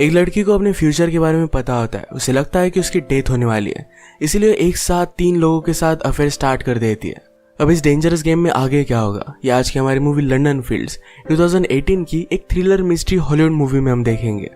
एक लड़की को अपने फ्यूचर के बारे में पता होता है। उसे लगता है कि उसकी डेथ होने वाली है, इसीलिए एक साथ 3 लोगों के साथ अफेयर स्टार्ट कर देती है। अब इस डेंजरस गेम में आगे क्या होगा, ये आज की हमारी मूवी लंदन फील्ड्स 2018 की एक थ्रिलर मिस्ट्री हॉलीवुड मूवी में हम देखेंगे।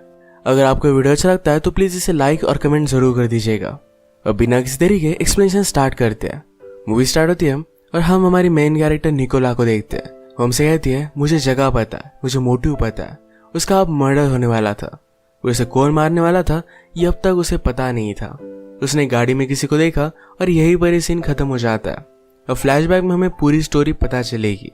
अगर आपको वीडियो अच्छा लगता है तो प्लीज इसे लाइक और कमेंट जरूर कर दीजिएगा। अब बिना किसी देरी के एक्सप्लेनेशन स्टार्ट करते हैं। मूवी स्टार्ट होती है और हम हमारी मेन कैरेक्टर निकोला को देखते हैं। वो हमसे कहती है, मुझे जगह पता है, मुझे मोटिव पता है, उसका अब मर्डर होने वाला था। उसे कौन मारने वाला था ये अब तक उसे पता नहीं था। उसने गाड़ी में किसी को देखा और यही पर सीन खत्म हो जाता है। अब फ्लैशबैक में हमें पूरी स्टोरी पता चलेगी।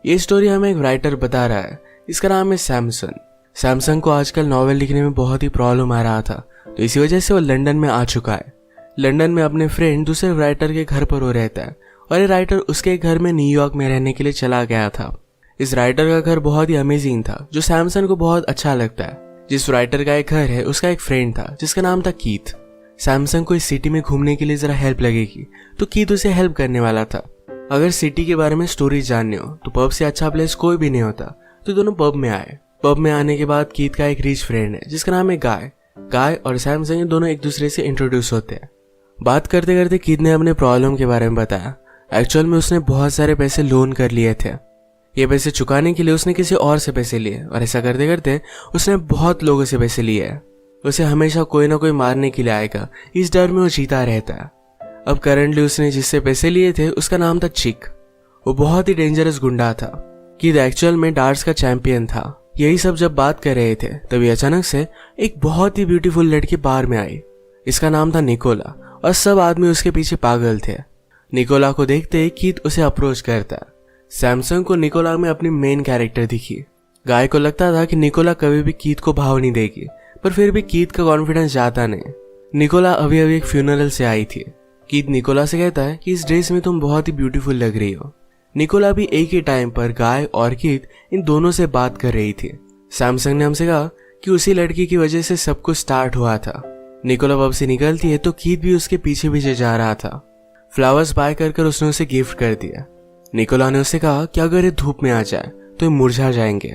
ये स्टोरी हमें एक राइटर बता रहा है, इसका नाम है सैमसन। सैमसन को आजकल नॉवेल लिखने में बहुत ही प्रॉब्लम आ रहा था, तो इसी वजह से वो लंदन में आ चुका है। लंदन में अपने फ्रेंड दूसरे राइटर के घर पर वो रहता है और ये राइटर उसके घर में न्यूयॉर्क में रहने के लिए चला गया था। इस राइटर का घर बहुत ही अमेजिंग था, जो सैमसन को बहुत अच्छा लगता है। जिस राइटर का एक घर है उसका एक फ्रेंड था जिसका नाम था कीथ। सैमसन को इस सिटी में घूमने के लिए जरा हेल्प लगेगी, तो कीथ उसे हेल्प करने वाला था। अगर सिटी के बारे में स्टोरी जाननी हो तो पब से अच्छा प्लेस कोई भी नहीं होता, तो दोनों पब में आए। पब में आने के बाद कीथ का एक रिच फ्रेंड है जिसका नाम है गाय। गाय और सैमसन दोनों एक दूसरे से इंट्रोड्यूस होते हैं। बात करते करते कीथ ने अपने प्रॉब्लम के बारे में बताया। एक्चुअल में उसने बहुत सारे पैसे लोन कर लिए थे। ये पैसे चुकाने के लिए उसने किसी और से पैसे लिए और ऐसा करते करते उसने बहुत लोगों से पैसे लिए हैं। उसे हमेशा कोई ना कोई मारने के लिए आएगा, इस डर में वो जीता रहता है। अब करंटली उसने जिससे पैसे लिए थे उसका नाम था चिक। वो बहुत ही डेंजरस गुंडा था। कीथ एक्चुअल में डार्ट्स का चैंपियन था। यही सब जब बात कर रहे थे तभी अचानक से एक बहुत ही ब्यूटीफुल लड़की बार में आई। इसका नाम था निकोला और सब आदमी उसके पीछे पागल थे। निकोला को देखते ही कीथ उसे अप्रोच करता है। सैमसन को निकोला में अपनी मेन कैरेक्टर दिखी। गाय को लगता था कि निकोला कभी भी कीथ को भाव नहीं देगी, पर फिर भी कीथ का कॉन्फिडेंस जाता नहीं। निकोला अभी अभी एक फ्यूनरल से आई थी। कीथ निकोला से कहता है कि इस ड्रेस में तुम बहुत ही ब्यूटीफुल लग रही हो। निकोला भी एक ही टाइम पर गाय और कीथ इन दोनों से बात कर रही थी। सैमसन ने हमसे कहा कि उसी लड़की की वजह से सब कुछ स्टार्ट हुआ था। निकोला पब से निकलती है तो कीथ भी उसके पीछे पीछे जा रहा था। फ्लावर्स बाय कर उसने उसे गिफ्ट कर दिया। निकोला ने उससे कहा कि अगर ये धूप में आ जाए तो ये मुरझा जाएंगे।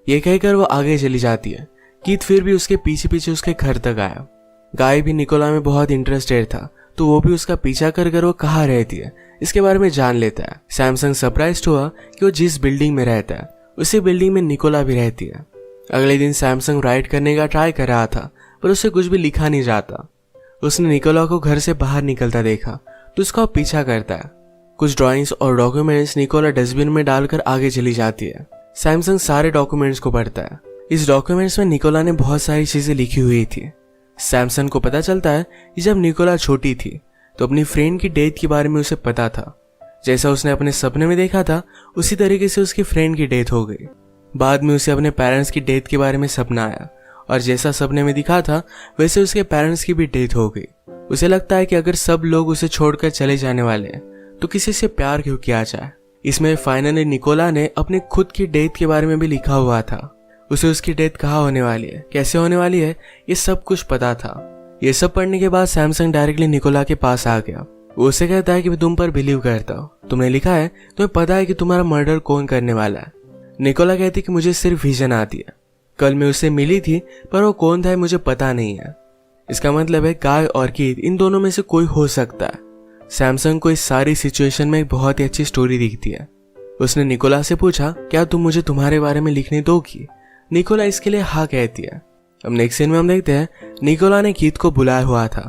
ये कहकर वो आगे चली जाती है। कीथ फिर भी उसके पीछे पीछे उसके घर तक आया। गाय भी निकोला में बहुत इंटरेस्टेड था, तो वो भी उसका पीछा कर वो कहाँ रहती है इसके बारे में जान लेता है। सैमसन सरप्राइज्ड हुआ कि वो जिस बिल्डिंग में रहता है उसी बिल्डिंग में निकोला भी रहती है। अगले दिन सैमसन राइड करने का ट्राई कर रहा था, पर उससे कुछ भी लिखा नहीं जाता। उसने निकोला को घर से बाहर निकलता देखा तो उसका पीछा करता है। कुछ ड्राइंग्स और डॉक्यूमेंट्स निकोला डस्टबिन में डालकर आगे चली जाती है। सैमसन सारे डॉक्यूमेंट्स को पढ़ता है। इस डॉक्यूमेंट्स में निकोला ने बहुत सारी चीजें लिखी हुई थी। सैमसन को पता चलता है कि जब निकोला छोटी थी तो अपनी फ्रेंड की डेथ के बारे में उसे पता था। जैसा उसने अपने सपने में देखा था उसी तरीके से उसकी फ्रेंड की डेथ हो गई। बाद में उसे अपने पेरेंट्स की डेथ के बारे में सपना आया और जैसा सपने में दिखा था वैसे उसके पेरेंट्स की भी डेथ हो गई। उसे लगता है कि अगर सब लोग उसे छोड़कर चले जाने वाले हैं तो किसी से प्यार क्यों किया जाए। इसमें फाइनली निकोला ने अपने खुद की डेथ के बारे में भी लिखा हुआ था। उसे उसकी डेथ कहाँ होने वाली है, कैसे होने वाली है, ये सब कुछ पता था। ये सब पढ़ने के बाद सैमसन डायरेक्टली निकोला के पास आ गया। वो उसे कहता है कि मैं तुम पर बिलीव करता हूँ, तुमने लिखा है, तुम्हें पता है कि तुम्हारा मर्डर कौन करने वाला है। निकोला कहती कि मुझे सिर्फ विजन आती है, कल मैं उससे मिली थी पर वो कौन था मुझे पता नहीं है। इसका मतलब है गाय और कीथ इन दोनों में से कोई हो सकता है। सैमसन को इस सारी सिचुएशन में एक बहुत ही अच्छी स्टोरी दिखती है। उसने निकोला से पूछा, क्या तुम मुझे तुम्हारे बारे में लिखने दोगी? निकोला इसके लिए हाँ कहती है। अब नेक्स्ट सीन में हम देखते हैं निकोला ने कीथ को बुलाया हुआ था।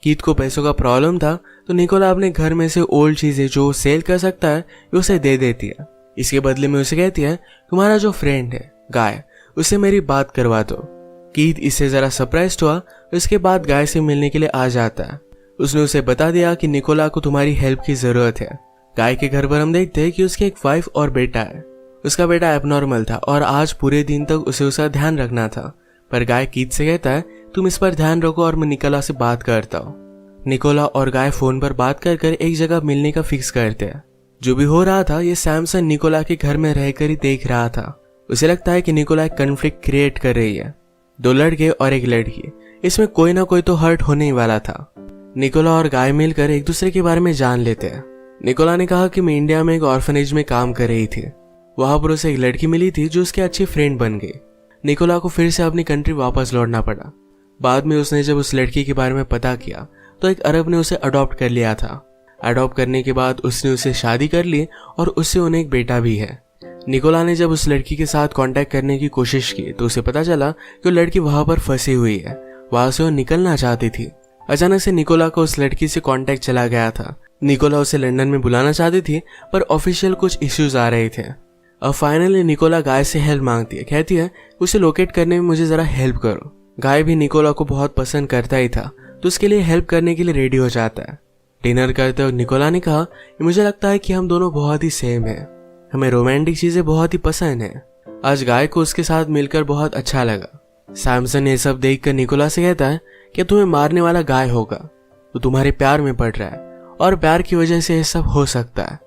कीथ को पैसों का प्रॉब्लम था, तो निकोला अपने घर में से ओल्ड चीजें जो सेल कर सकता है उसे दे देती है। इसके बदले में उसे कहती है, तुम्हारा जो फ्रेंड है गाय, उसे मेरी बात करवा दो। कीथ इससे जरा सरप्राइज्ड हुआ। इसके बाद गाय से मिलने के लिए आ जाता है। उसने उसे बता दिया कि निकोला को तुम्हारी हेल्प की जरूरत है। गाय के घर पर हम देखते हैं कि उसकी एक वाइफ और बेटा है। उसका बेटा एबनॉर्मल था और आज पूरे दिन तक उसे उसका ध्यान रखना था, पर गाय कीथ से कहता है, तुम इस पर ध्यान रखो और मैं निकोला से बात करता हूँ। निकोला और गाय फोन पर बात कर एक जगह मिलने का फिक्स करते हैं। जो भी हो रहा था ये सैमसन निकोला के घर में रहकर ही देख रहा था। उसे लगता है कि निकोला एक कन्फ्लिक्ट क्रिएट कर रही है। 2 लड़के और एक लड़की, इसमें कोई ना कोई तो हर्ट होने ही वाला था। निकोला और गाय मिलकर एक दूसरे के बारे में जान लेते हैं। निकोला ने कहा कि मैं इंडिया में एक ऑर्फनेज में काम कर रही थी। वहां पर उसे एक लड़की मिली थी जो उसकी अच्छी फ्रेंड बन गई। निकोला को फिर से अपनी कंट्री वापस लौटना पड़ा। बाद में उसने जब उस लड़की के बारे में पता किया तो एक अरब ने उसे अडॉप्ट कर लिया था। अडॉप्ट करने के बाद उसने उससे शादी कर ली और उससे उन्हें एक बेटा भी है। निकोला ने जब उस लड़की के साथ कांटेक्ट करने की कोशिश की तो उसे पता चला कि वो लड़की वहां पर फंसी हुई है, वहां से वो निकलना चाहती थी। अचानक से निकोला को उस लड़की से कांटेक्ट चला गया था। निकोला उसे लंदन में बुलाना चाहती थी पर ऑफिशियल कुछ इश्यूज आ रहे थे। अब फाइनली निकोला गाय से हेल्प मांगती है, कहती है उसे लोकेट करने में मुझे जरा हेल्प करो। गाय भी निकोला को बहुत पसंद करता ही था तो उसके लिए हेल्प करने के लिए रेडी हो जाता है। डिनर करते वक्त निकोला ने कहा कि मुझे लगता है कि हम दोनों बहुत ही सेम हैं, हमें रोमांटिक चीजें बहुत ही पसंद है। आज गाय को उसके साथ मिलकर बहुत अच्छा लगा। सैमसन ये सब देखकर निकोला से कहता है कि तुम्हें मारने वाला गाय होगा, तो तुम्हारे प्यार में पड़ रहा है और प्यार की वजह से ये सब हो सकता है।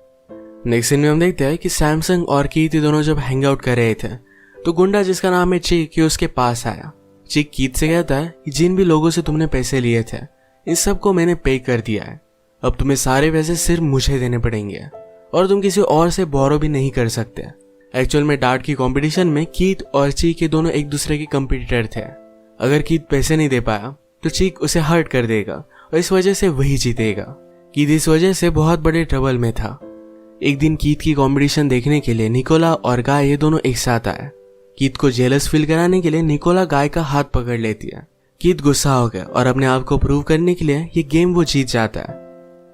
नेक्स्ट सीन में हम देखते हैं कि सैमसंग और कीथ दोनों जब हैंग आउट कर रहे थे तो गुंडा जिसका नाम है चिक उसके पास आया। चिक कीथ से कहता है कि जिन भी लोगों से तुमने पैसे लिए थे इन सबको मैंने पे कर दिया है, अब तुम्हें सारे पैसे सिर्फ मुझे देने पड़ेंगे और तुम किसी और से बोरो भी नहीं कर सकते। एक्चुअल में डार्ट की कंपटीशन में कीथ और चीक के दोनों एक दूसरे के कंपटीटर थे। अगर कीथ पैसे नहीं दे पाया तो चीक उसे हर्ट कर देगा और इस वजह से वही जीतेगा। कीथ इस वजह से बहुत बड़े ट्रबल में था। एक दिन कीथ की कंपटीशन देखने के लिए निकोला और गाय ये दोनों एक साथ आए। कीथ को जेलस फील कराने के लिए निकोला गाय का हाथ पकड़ लेती है। कीथ गुस्सा हो गया और अपने आप को प्रूव करने के लिए ये गेम वो जीत जाता है।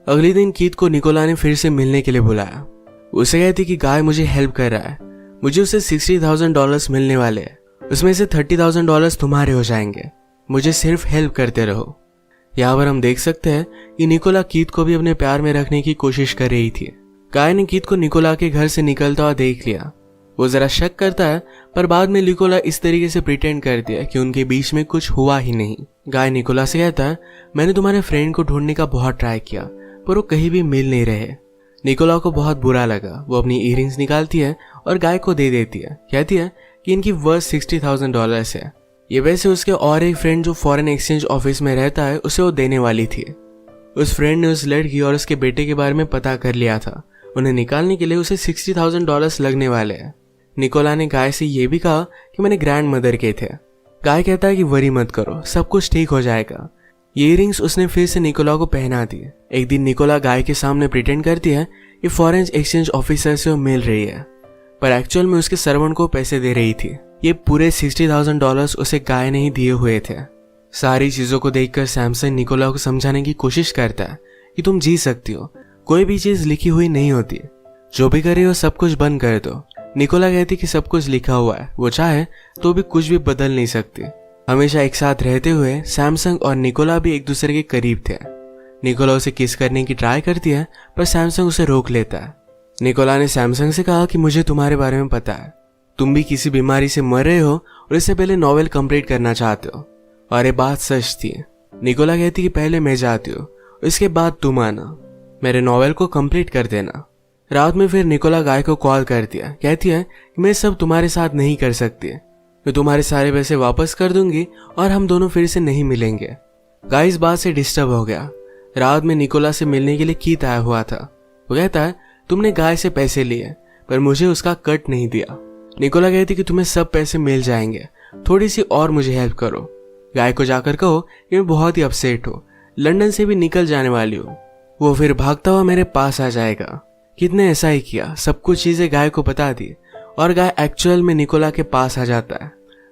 अगले दिन कीथ को निकोला ने फिर से मिलने के लिए बुलाया। उसे कहती कि गाय मुझे हेल्प कर रहा है, मुझे उसे $60,000 मिलने वाले हैं, उसमें से $30,000 तुम्हारे हो जाएंगे, मुझे सिर्फ हेल्प करते रहो। यहाँ पर हम देख सकते हैं कि निकोला कीथ को भी अपने प्यार में रखने की कोशिश कर रही थी। गाय ने कीथ को निकोला के घर से निकलता हुआ देख लिया। वो जरा शक करता है पर बाद में निकोला इस तरीके से प्रिटेंड करती है कि उनके बीच में कुछ हुआ ही नहीं। गाय निकोला से कहता है मैंने तुम्हारे फ्रेंड को ढूंढने का बहुत ट्राई किया पर वो कहीं भी मिल नहीं रहे। निकोला को बहुत बुरा लगा। वो अपनी इयररिंग्स निकालती है और गाय को दे देती है, कहती है कि इनकी वर्थ $60,000 है। ये वैसे उसके और एक फ्रेंड जो फॉरेन एक्सचेंज ऑफिस में रहता है उसे वो देने वाली थी। उस फ्रेंड ने उस लड़की और उसके बेटे के बारे में पता कर लिया था। उन्हें निकालने के लिए उसे $60,000 लगने वाले हैं। निकोला ने गाय से ये भी कहा कि मैंने ग्रैंड मदर के थे। गाय कहता है कि वरी मत करो, सब कुछ ठीक हो जाएगा। ये इयररिंग्स उसने फिर से निकोला को पहना दी। एक दिन निकोला गाय के सामने प्रिटेंड करती है कि फॉरेन एक्सचेंज ऑफिसर से वो मिल रही है पर एक्चुअल में उसके सर्वेंट को पैसे दे रही थी। ये पूरे $60,000 उसे गाय ने ही दिए हुए थे। सारी चीजों को देखकर सैमसन निकोला को समझाने की कोशिश करता है कि तुम जी सकती हो, कोई भी चीज लिखी हुई नहीं होती, जो भी कर रही हो सब कुछ बंद कर दो। निकोला कहती कि सब कुछ लिखा हुआ है, वो चाहे तो भी कुछ भी बदल नहीं सकती। हमेशा एक साथ रहते हुए सैमसंग और निकोला भी एक दूसरे के करीब थे। निकोला उसे किस करने की ट्राई करती है पर सैमसंग उसे रोक लेता है। निकोला ने सैमसंग से कहा कि मुझे तुम्हारे बारे में पता है, तुम भी किसी बीमारी से मर रहे हो और इससे पहले नॉवेल कंप्लीट करना चाहते हो और ये बात सच थी। निकोला कहती कि पहले मैं जाती हूँ, इसके बाद तुम आना, मेरे नॉवेल को कंप्लीट कर देना। रात में फिर निकोला गाय को कॉल करती है, कहती है कि मैं सब तुम्हारे साथ नहीं कर सकती, मैं तुम्हारे सारे पैसे वापस कर दूंगी और हम दोनों फिर से नहीं मिलेंगे। गाय इस बात से डिस्टर्ब हो गया। रात में निकोला से मिलने के लिए कीथ आया हुआ था। वो कहता है तुमने गाय से पैसे लिए पर मुझे उसका कट नहीं दिया। निकोला कहती कि तुम्हें सब पैसे मिल जाएंगे, थोड़ी सी और मुझे हेल्प करो। गाय को जाकर कहो कि मैं बहुत ही अपसेट हूँ, लंदन से भी निकल जाने वाली हूँ। वो फिर भागता हुआ मेरे पास आ जाएगा। कीथ ने ऐसा ही किया, सब कुछ चीजें गाय को बता दी और गाय एक्चुअल में निकोला के पास आ जाता है।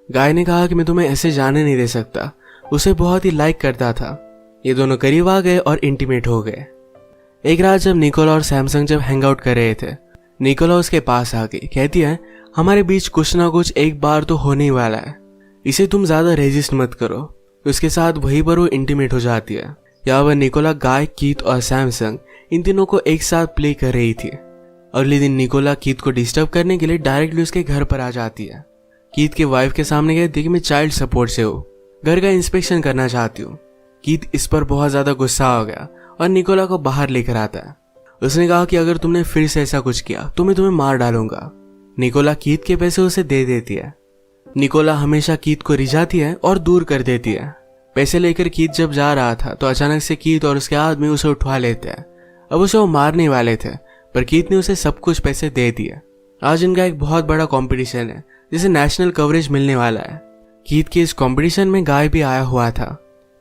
गाय ने कहा कि मैं तुम्हें ऐसे जाने नहीं दे सकता, उसे बहुत ही लाइक करता था। ये दोनों करीब आ गए और इंटीमेट हो गए। एक रात जब निकोला और सैमसंग जब हैंग आउट कर रहे थे, निकोला उसके पास आ गई, कहती है हमारे बीच कुछ ना कुछ एक बार तो होने ही वाला है, इसे तुम ज्यादा रेजिस्ट मत करो। उसके साथ वही पर वो इंटीमेट हो जाती है। यहाँ पर निकोला गाय, कीथ और सैमसंग इन तीनों को एक साथ प्ले कर रही थी। अगले दिन निकोला कीथ को डिस्टर्ब करने के लिए डायरेक्टली उसके घर पर आ जाती है। कीथ के वाइफ के सामने कहती है कि मैं चाइल्ड सपोर्ट से हूँ, घर का इंस्पेक्शन करना चाहती हूँ। कीथ इस पर बहुत ज्यादा गुस्सा हो गया और निकोला को बाहर लेकर आता है। उसने कहा कि अगर तुमने फिर से ऐसा कुछ किया तो मैं तुम्हें मार डालूंगा। निकोला कीथ के पैसे उसे दे देती है। निकोला हमेशा कीथ को रिझाती है और दूर कर देती है। पैसे लेकर कीथ जब जा रहा था तो अचानक से कीथ और उसके आदमी उसे उठवा लेते हैं। अब उसे वो मारने वाले थे पर कीथ ने उसे सब कुछ पैसे दे दिए। आज इनका एक बहुत बड़ा कंपटीशन है जिसे नेशनल कवरेज मिलने वाला है। कीथ के इस कंपटीशन में गाय भी आया हुआ था।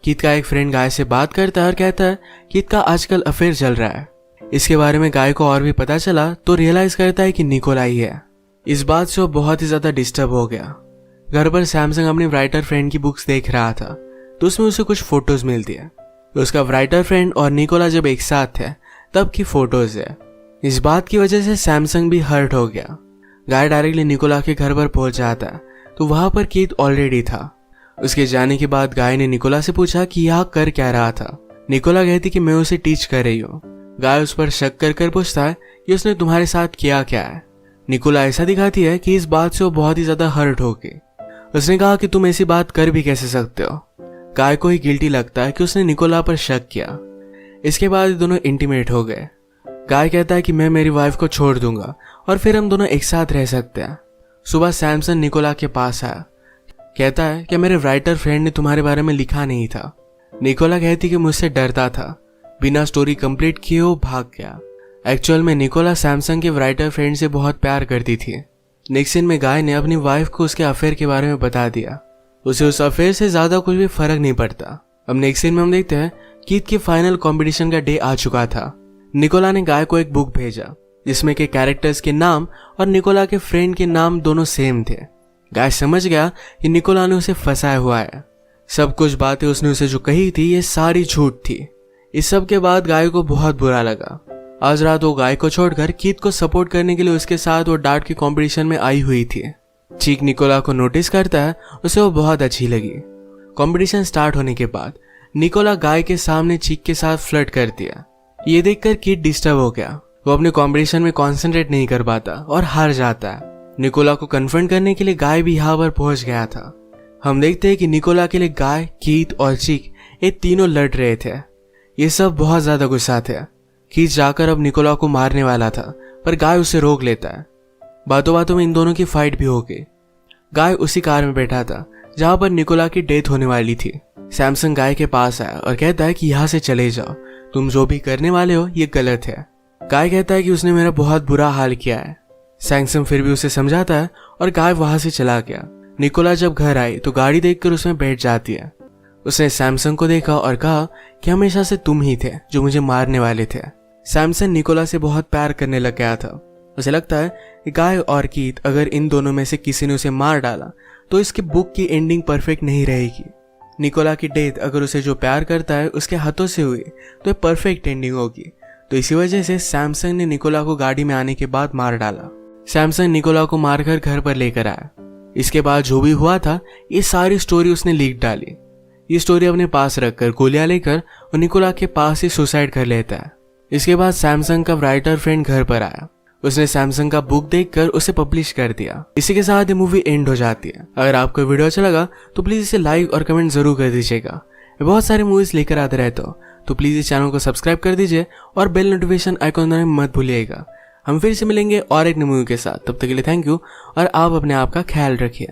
कीथ का एक फ्रेंड गाय से बात करता है और कहता है कीथ का आजकल अफेयर चल रहा है। इसके बारे में गाय को और भी पता चला तो रियलाइज करता है कि निकोला ही है। इस बात से वो बहुत ही ज्यादा डिस्टर्ब हो गया। घर पर सैमसंग अपनी राइटर फ्रेंड की बुक्स देख रहा था तो उसमें उसे कुछ फोटोज मिलती है। तो उसका राइटर फ्रेंड और निकोला जब एक साथ थे तब की फोटोज है। इस बात की वजह से सैमसंग भी हर्ट हो गया। गाय डायरेक्टली निकोला के घर पर पहुंच जाता है तो वहां पर कीथ ऑलरेडी था। उसके जाने के बाद गाय ने निकोला से पूछा कि यह कर क्या रहा था। निकोला कहती कि मैं उसे टीच कर रही हूँ। गाय उस पर शक कर पूछता है कि उसने तुम्हारे साथ किया क्या है। निकोला ऐसा दिखाती है कि इस बात से वो बहुत ही ज्यादा हर्ट हो गई। उसने कहा कि तुम ऐसी बात कर भी कैसे सकते हो। गाय को ही गिल्टी लगता है कि उसने निकोला पर शक किया। इसके बाद दोनों इंटीमेट हो गए। गाय कहता है कि मैं मेरी वाइफ को छोड़ दूंगा और फिर हम दोनों एक साथ रह सकते हैं। सुबह सैमसन निकोला के पास आया। कहता है कि मेरे राइटर फ्रेंड ने तुम्हारे बारे में लिखा नहीं था। निकोला कहती कि मुझसे डरता था। बिना स्टोरी कंप्लीट किए वो भाग गया। एक्चुअल में निकोला सैमसंग के राइटर फ्रेंड से बहुत प्यार करती थी। नेक्स्ट सीन में गाय ने अपनी वाइफ को उसके अफेयर के बारे में बता दिया। उसे उस अफेयर से ज्यादा कुछ भी फर्क नहीं पड़ता। अब नेक्स्ट सीन में हम देखते हैं कीथ के फाइनल कंपटीशन का डे आ चुका था। निकोला ने गाय को एक बुक भेजा जिसमें के कैरेक्टर्स के नाम और निकोला के फ्रेंड के नाम दोनों सेम थे। गाय समझ गया कि निकोला ने उसे फंसाया हुआ है। सब कुछ बातें उसने उसे जो कही थी ये सारी झूठ थी। इस सब के बाद गाय को बहुत बुरा लगा। आज रात वो गाय को छोड़कर कीथ को सपोर्ट करने के लिए उसके साथ वो डार्ट के कंपटीशन में आई हुई थी। चीक निकोला को नोटिस करता है, उसे वो बहुत अच्छी लगी। कंपटीशन स्टार्ट होने के बाद निकोला गाय के सामने चीक के साथ फ्लर्ट करती है। ये देखकर कीथ डिस्टर्ब हो गया। वो अपने कंपटीशन में कंसंट्रेट नहीं कर पाता और हार जाता है। निकोला को कन्फ्रंट करने के लिए गाय भी यहाँ पर पहुंच गया था। हम देखते हैं कि निकोला के लिए गाय, कीथ और चीक ये तीनों लड़ रहे थे। ये सब बहुत ज्यादा गुस्सा थे। कीथ जाकर अब निकोला को मारने वाला था पर गाय उसे रोक लेता है। बातों बातों में इन दोनों की फाइट भी हो गई। गाय उसी कार में बैठा था जहां पर निकोला की डेथ होने वाली थी। सैमसंग गाय के पास आया और कहता है कि यहाँ से चले जाओ, तुम जो भी करने वाले हो ये गलत है। गाय कहता है कि उसने मेरा बहुत बुरा हाल किया है। सैमसंग फिर भी उसे समझाता है और गाय वहां से चला गया। निकोला जब घर आई तो गाड़ी देखकर उसमें बैठ जाती है। उसने सैमसंग को देखा और कहा कि हमेशा से तुम ही थे जो मुझे मारने वाले थे। सैमसंग निकोला से बहुत प्यार करने लग गया था। उसे लगता है कि गाय और कीथ अगर इन दोनों में से किसी ने उसे मार डाला तो इसकी बुक की एंडिंग परफेक्ट नहीं रहेगी। निकोला की डेथ अगर उसे जो प्यार करता है उसके हाथों से हुई तो ये परफेक्ट एंडिंग होगी। तो इसी वजह से सैमसंग ने निकोला को गाड़ी में आने के बाद मार डाला। सैमसंग निकोला को मारकर घर पर लेकर आया। इसके बाद जो भी हुआ था ये सारी स्टोरी उसने लीक डाली। ये स्टोरी अपने पास रखकर गोलियां लेकर वो निकोला के पास ही सुसाइड कर लेता है। इसके बाद सैमसंग का राइटर फ्रेंड घर पर आया। उसने सैमसंग का बुक देखकर उसे पब्लिश कर दिया। इसी के साथ ये मूवी एंड हो जाती है। अगर आपको वीडियो अच्छा लगा तो प्लीज इसे लाइक और कमेंट जरूर कर दीजिएगा। मैं बहुत सारी मूवीज लेकर आते रहता हूँ तो प्लीज इस चैनल को सब्सक्राइब कर दीजिए और बेल नोटिफिकेशन आइकॉन दबाना मत भूलिएगा। हम फिर से मिलेंगे और एक नई मूवी के साथ। तब तक के लिए थैंक यू और आप अपने आप का ख्याल रखिए।